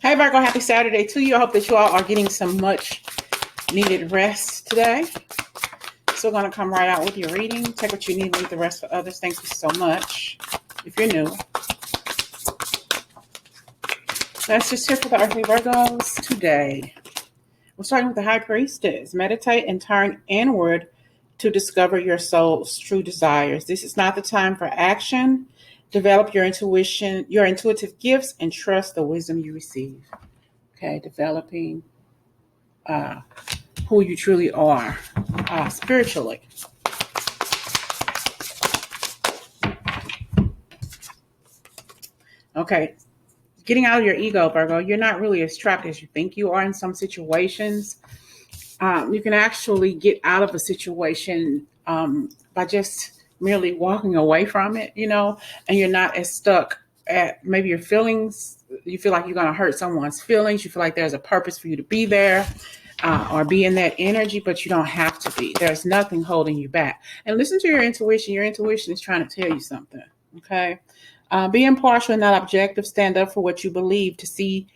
Hey Virgo, happy Saturday to you. I hope that you all are getting some much needed rest today. So we're going to come right out with your reading. Take what you need, leave the rest for others. Thank you so much. If you're new, that's just here for the earthly Virgos today. We're starting with the High Priestess. Meditate and turn inward to discover your soul's true desires. This is not the time for action. Develop your intuition, your intuitive gifts, and trust the wisdom you receive. Okay, developing who you truly are spiritually. Okay, getting out of your ego, Virgo. You're not really as trapped as you think you are in some situations. You can actually get out of a situation by just merely walking away from it, and you're not as stuck at maybe your feelings. You feel like you're going to hurt someone's feelings. You feel like there's a purpose for you to be there or be in that energy, but you don't have to be. There's nothing holding you back. And listen to your intuition. Your intuition is trying to tell you something, okay? Be impartial and not objective. Stand up for what you believe. To see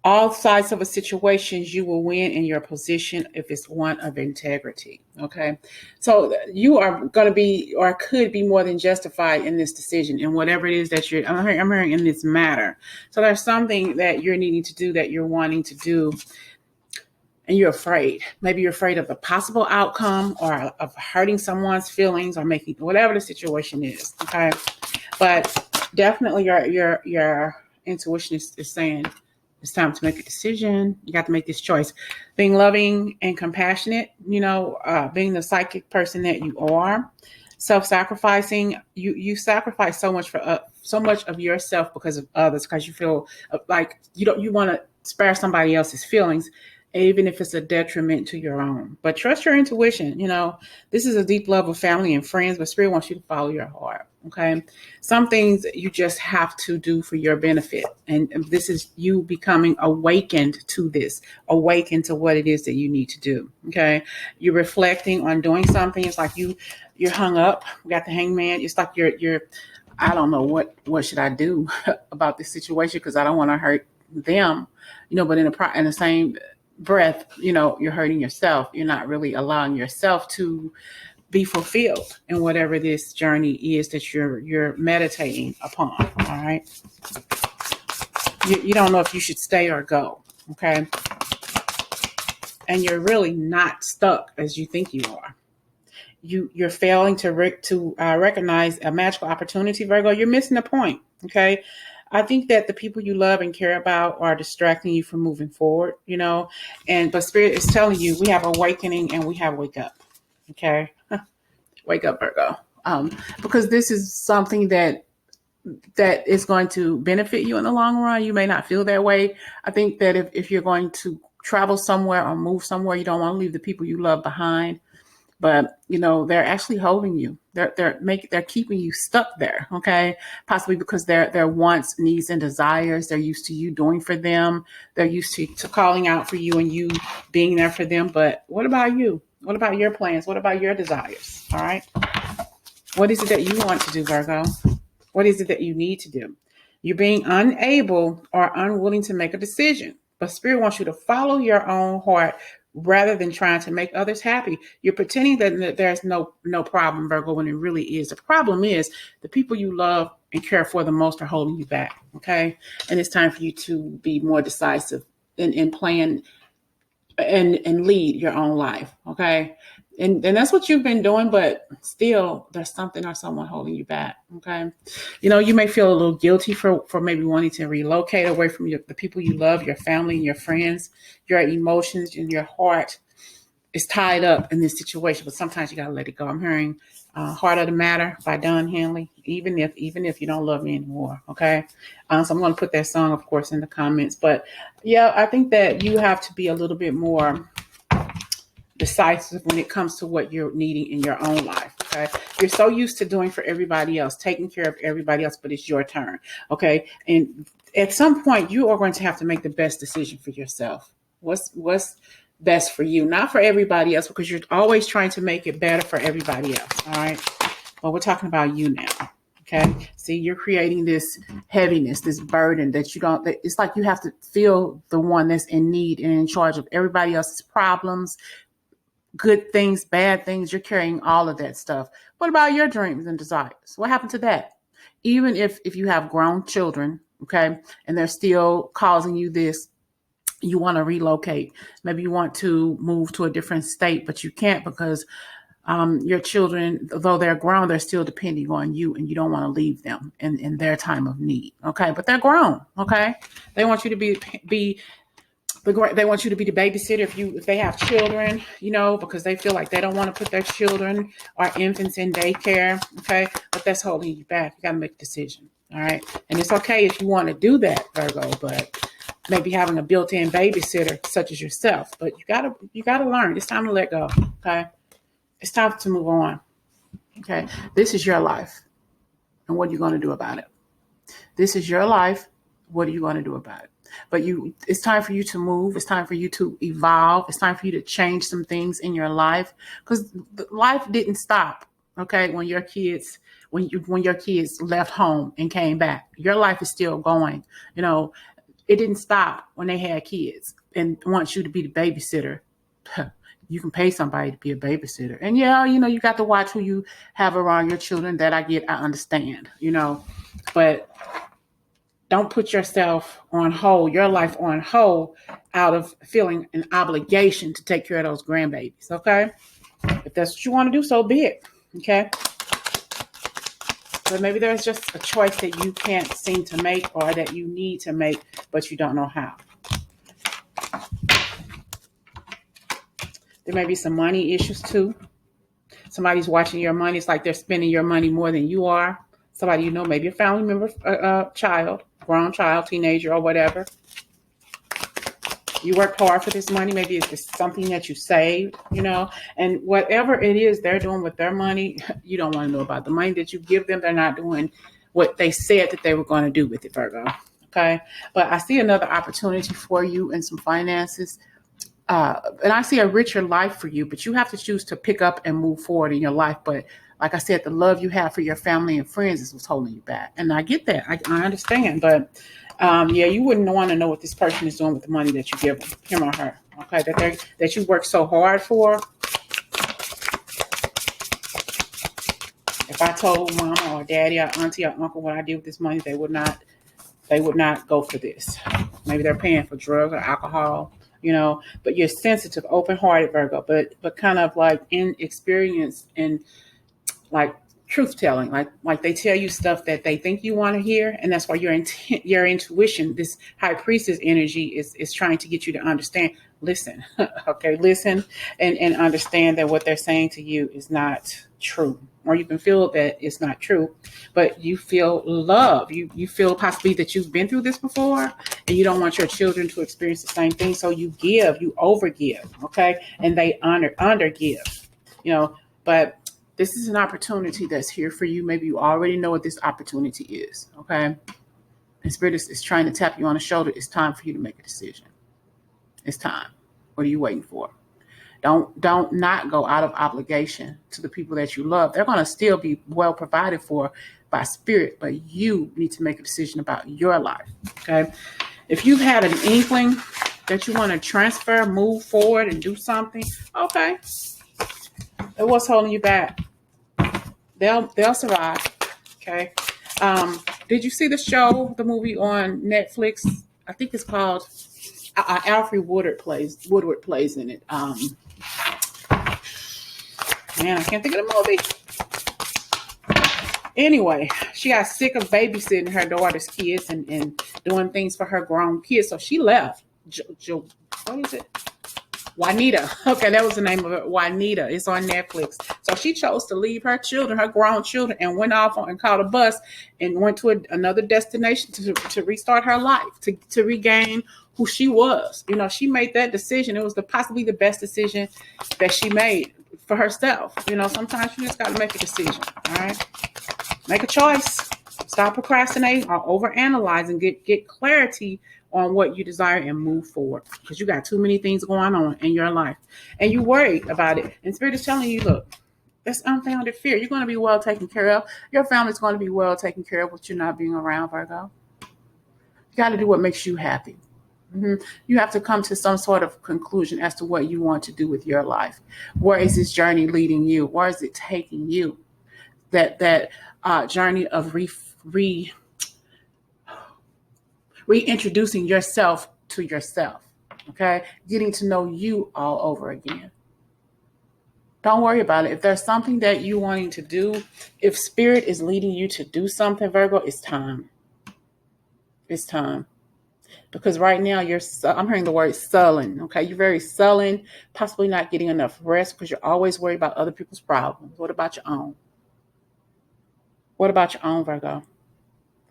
all sides of a situation, you will win in your position if it's one of integrity. Okay. So you are going to be, or could be, more than justified in this decision and whatever it is that I'm hearing in this matter. So there's something that you're needing to do, that you're wanting to do, and you're afraid. Maybe you're afraid of a possible outcome or of hurting someone's feelings or making whatever the situation is. Okay. But definitely your intuition is saying, it's time to make a decision. You got to make this choice. Being loving and compassionate, being the psychic person that you are. Self-sacrificing. You sacrifice so much for so much of yourself because of others, because you feel like you want to spare somebody else's feelings, even if it's a detriment to your own. But trust your intuition. This is a deep love of family and friends, but Spirit wants you to follow your heart. Okay. Some things you just have to do for your benefit. And this is you becoming awakened to this, awakened to what it is that you need to do. Okay. You're reflecting on doing something. It's like you're hung up. We got the hangman. It's like you're I don't know what should I do about this situation, because I don't want to hurt them, but in the same breath, you're hurting yourself. You're not really allowing yourself to be fulfilled in whatever this journey is that you're meditating upon. All right. You don't know if you should stay or go. Okay. And you're really not stuck as you think you are. You're failing to recognize a magical opportunity, Virgo. You're missing the point. Okay. I think that the people you love and care about are distracting you from moving forward, but Spirit is telling you, we have awakening and we have wake up. Okay. Wake up, Virgo. Because this is something that is going to benefit you in the long run. You may not feel that way. I think that if you're going to travel somewhere or move somewhere, you don't want to leave the people you love behind. But, they're actually holding you. They're keeping you stuck there. Okay. Possibly because their wants, needs, and desires, they're used to you doing for them. They're used to calling out for you and you being there for them. But what about you? What about your plans? What about your desires? All right. What is it that you want to do, Virgo? What is it that you need to do? You're being unable or unwilling to make a decision, but Spirit wants you to follow your own heart rather than trying to make others happy. You're pretending that there's no problem, Virgo, when it really is. The problem is the people you love and care for the most are holding you back. Okay. And it's time for you to be more decisive and plan and lead your own life. Okay. And that's what you've been doing, but still there's something or someone holding you back. Okay. You may feel a little guilty for maybe wanting to relocate away from the people you love, your family and your friends. Your emotions and your heart is tied up in this situation, but sometimes you got to let it go. I'm hearing Heart of the Matter by Don Henley, even if you don't love me anymore. Okay. So I'm going to put that song, of course, in the comments, but yeah, I think that you have to be a little bit more decisive when it comes to what you're needing in your own life. Okay. You're so used to doing for everybody else, taking care of everybody else, but it's your turn. Okay. And at some point you are going to have to make the best decision for yourself. What's best for you, not for everybody else, because you're always trying to make it better for everybody else. All right. Well, we're talking about you now. Okay. See, you're creating this heaviness, this burden that you don't, it's like you have to feel the one that's in need and in charge of everybody else's problems, good things, bad things. You're carrying all of that stuff. What about your dreams and desires? What happened to that? Even if you have grown children, okay, and they're still causing you this, you want to relocate. Maybe you want to move to a different state, but you can't because your children, though they're grown, they're still depending on you, and you don't want to leave them in their time of need. Okay, but they're grown. Okay, they want you to be they want you to be the babysitter if they have children, because they feel like they don't want to put their children or infants in daycare. Okay, but that's holding you back. You got to make a decision. All right, and it's okay if you want to do that, Virgo, but maybe having a built-in babysitter such as yourself. But you gotta learn. It's time to let go. Okay. It's time to move on. Okay. This is your life. And what are you going to do about it? This is your life. What are you going to do about it? But it's time for you to move. It's time for you to evolve. It's time for you to change some things in your life, because life didn't stop. Okay. When your kids left home and came back, your life is still going. It didn't stop when they had kids and wants you to be the babysitter. You can pay somebody to be a babysitter. And you got to watch who you have around your children. That I understand, but don't put yourself on hold, your life on hold, out of feeling an obligation to take care of those grandbabies. Okay. If that's what you want to do, so be it. Okay. But maybe there's just a choice that you can't seem to make, or that you need to make, but you don't know how. There may be some money issues too. Somebody's watching your money. It's like they're spending your money more than you are. Somebody maybe a family member, child, grown child, teenager, or whatever. You worked hard for this money. Maybe it's something that you saved, and whatever it is they're doing with their money, you don't want to know about. The money that you give them, they're not doing what they said that they were going to do with it, Virgo. Okay. But I see another opportunity for you in some finances. And I see a richer life for you, but you have to choose to pick up and move forward in your life. But like I said, the love you have for your family and friends is what's holding you back. And I get that. I understand. But you wouldn't want to know what this person is doing with the money that you give them, him or her. Okay, that you work so hard for. If I told mama or daddy or auntie or uncle what I did with this money, they would not go for this. Maybe they're paying for drugs or alcohol. But you're sensitive, open-hearted, Virgo, but kind of like inexperienced and like truth-telling, like they tell you stuff that they think you want to hear, and that's why your intuition, this high priestess energy, is trying to get you to understand. Listen, okay, listen and understand that what they're saying to you is not true, or you can feel that it's not true, but you feel love. You feel possibly that you've been through this before, and you don't want your children to experience the same thing. So you overgive, okay, and they undergive, But this is an opportunity that's here for you. Maybe you already know what this opportunity is, okay? And Spirit is trying to tap you on the shoulder. It's time for you to make a decision. It's time. What are you waiting for? Don't not go out of obligation to the people that you love. They're going to still be well provided for by Spirit, but you need to make a decision about your life, okay? If you've had an inkling that you want to transfer, move forward, and do something, okay. And what's holding you back? They'll survive, okay? Did you see the movie on Netflix? I think it's called Alfred Woodward plays in it. I can't think of the movie. Anyway, she got sick of babysitting her daughter's kids and doing things for her grown kids, so she left. What is it? Juanita. Okay, that was the name of it. Juanita. It's on Netflix. So she chose to leave her grown children, and went off and caught a bus and went to another destination to restart her life, to regain who she was. She made that decision. It was possibly the best decision that she made for herself. Sometimes you just got to make a decision. All right. Make a choice. Stop procrastinating or overanalyzing. Get clarity on what you desire and move forward, because you got too many things going on in your life and you worry about it. And Spirit is telling you, look, It's unfounded fear. You're going to be well taken care of. Your family's going to be well taken care of with you not being around, Virgo. You got to do what makes you happy. You have to come to some sort of conclusion as to what you want to do with your life. Where is this journey leading you? Where is it taking you? That journey of reintroducing yourself to yourself. Okay, getting to know you all over again. Don't worry about it. If there's something that you're wanting to do, if spirit is leading you to do something, Virgo, it's time. It's time. Because right now I'm hearing the word sullen. Okay, you're very sullen, possibly not getting enough rest because you're always worried about other people's problems. What about your own? What about your own, Virgo?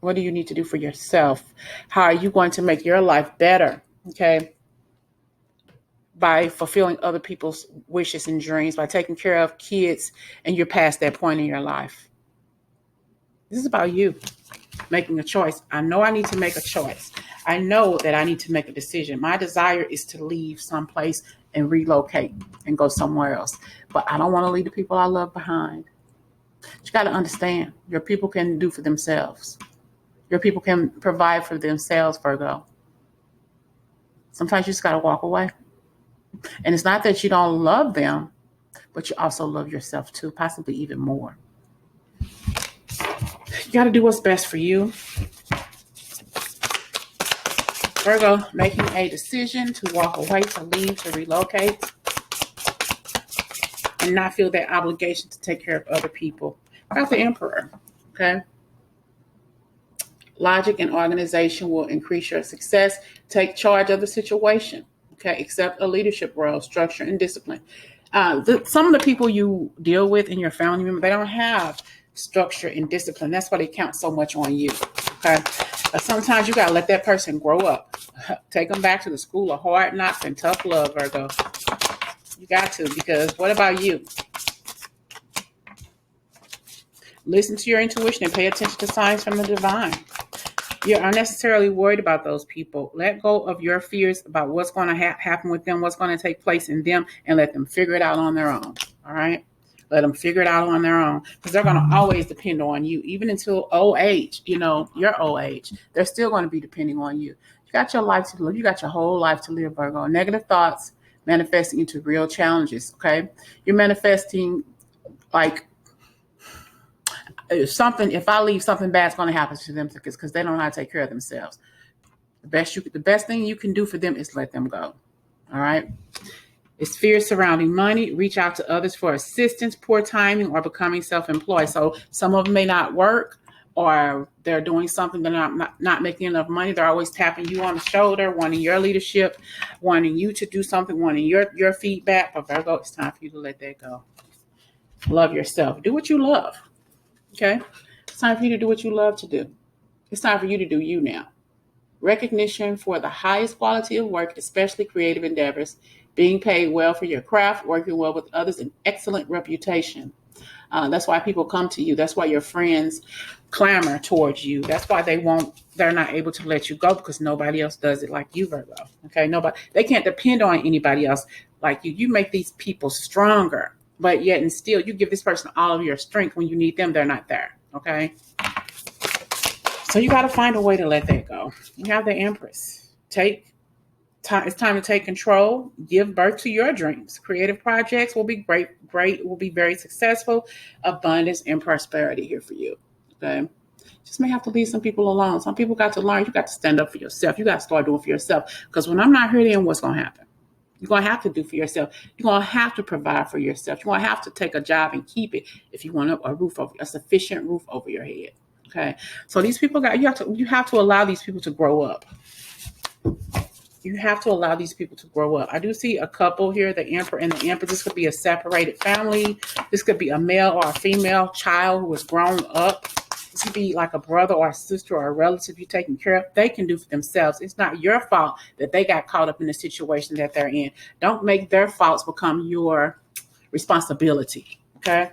What do you need to do for yourself? How are you going to make your life better? Okay, by fulfilling other people's wishes and dreams, by taking care of kids, and you're past that point in your life. This is about you making a choice. I know I need to make a choice. I know that I need to make a decision. My desire is to leave someplace and relocate and go somewhere else. But I don't want to leave the people I love behind. You got to understand, your people can do for themselves. Your people can provide for themselves, Virgo. Sometimes you just got to walk away. And it's not that you don't love them, but you also love yourself too, possibly even more. You got to do what's best for you. Virgo, making a decision to walk away, to leave, to relocate, and not feel that obligation to take care of other people. About the Emperor, okay? Logic and organization will increase your success. Take charge of the situation, okay? Accept a leadership role, structure, and discipline. Some of the people you deal with in your family member, they don't have structure and discipline. That's why they count so much on you, okay? But sometimes you got to let that person grow up. Take them back to the school of hard knocks and tough love, Virgo. You got to, because what about you? Listen to your intuition and pay attention to signs from the divine. You're unnecessarily worried about those people. Let go of your fears about what's going to happen with them, what's going to take place in them, and let them figure it out on their own. All right? Let them figure it out on their own, because they're going to always depend on you, even until old age, your old age. They're still going to be depending on you. You got your life to live. You got your whole life to live, Virgo. Negative thoughts manifesting into real challenges, okay? You're manifesting like if I leave, something bad's going to happen to them because they don't know how to take care of themselves. The best thing you can do for them is let them go. All right? It's fear surrounding money. Reach out to others for assistance, poor timing, or becoming self-employed. So some of them may not work, or they're doing something, they're not making enough money. They're always tapping you on the shoulder, wanting your leadership, wanting you to do something, wanting your feedback. But Virgo, it's time for you to let that go. Love yourself. Do what you love. Okay? It's time for you to do what you love to do. It's time for you to do you now. Recognition for the highest quality of work, especially creative endeavors, being paid well for your craft, working well with others, and excellent reputation. That's why people come to you. That's why your friends clamor towards you. That's why they're not able to let you go, because nobody else does it like you, Virgo. Okay, they can't depend on anybody else like you. You make these people stronger, but yet and still you give this person all of your strength. When you need them, they're not there. Okay. So you got to find a way to let that go. You have the Empress. It's time to take control. Give birth to your dreams. Creative projects will be great, will be very successful. Abundance and prosperity here for you. Okay. Just may have to leave some people alone. Some people got to learn. You got to stand up for yourself. You got to start doing for yourself. Because when I'm not here, then what's going to happen? You're going to have to do for yourself. You're going to have to provide for yourself. You're going to have to take a job and keep it if you want a sufficient roof over your head. Okay. So these people you have to allow these people to grow up. You have to allow these people to grow up. I do see a couple here, the Emperor and the Empress. This could be a separated family. This could be a male or a female child who has grown up. This could be like a brother or a sister or a relative you're taking care of. They can do for themselves. It's not your fault that they got caught up in the situation that they're in. Don't make their faults become your responsibility. Okay?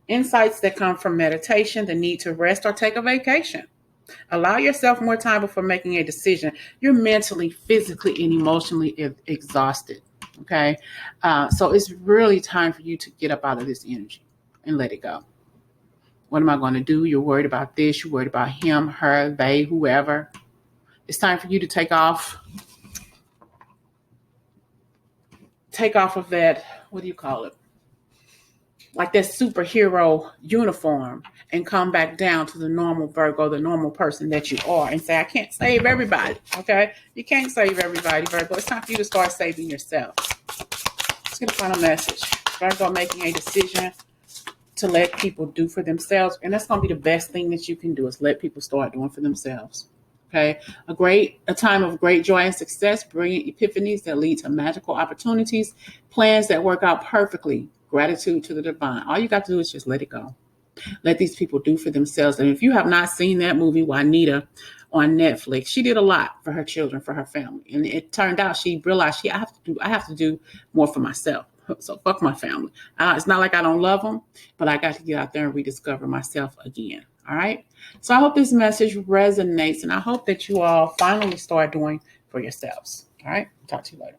Insights that come from meditation, the need to rest or take a vacation. Allow yourself more time before making a decision. You're mentally, physically, and emotionally exhausted. Okay. So it's really time for you to get up out of this energy and let it go. What am I going to do? You're worried about this. You're worried about him, her, they, whoever. It's time for you to take off of that, what do you call it? Like that superhero uniform, and come back down to the normal Virgo, the normal person that you are, and say, I can't save everybody. Okay. You can't save everybody, Virgo. It's time for you to start saving yourself. Let's get a final message. Virgo making a decision to let people do for themselves. And that's going to be the best thing that you can do, is let people start doing for themselves. Okay. A time of great joy and success, brilliant epiphanies that lead to magical opportunities, plans that work out perfectly, gratitude to the divine. All you got to do is just let it go. Let these people do for themselves. And if you have not seen that movie, Juanita, on Netflix, she did a lot for her children, for her family. And it turned out she realized I have to do more for myself. So fuck my family. It's not like I don't love them, but I got to get out there and rediscover myself again. All right. So I hope this message resonates, and I hope that you all finally start doing for yourselves. All right. Talk to you later.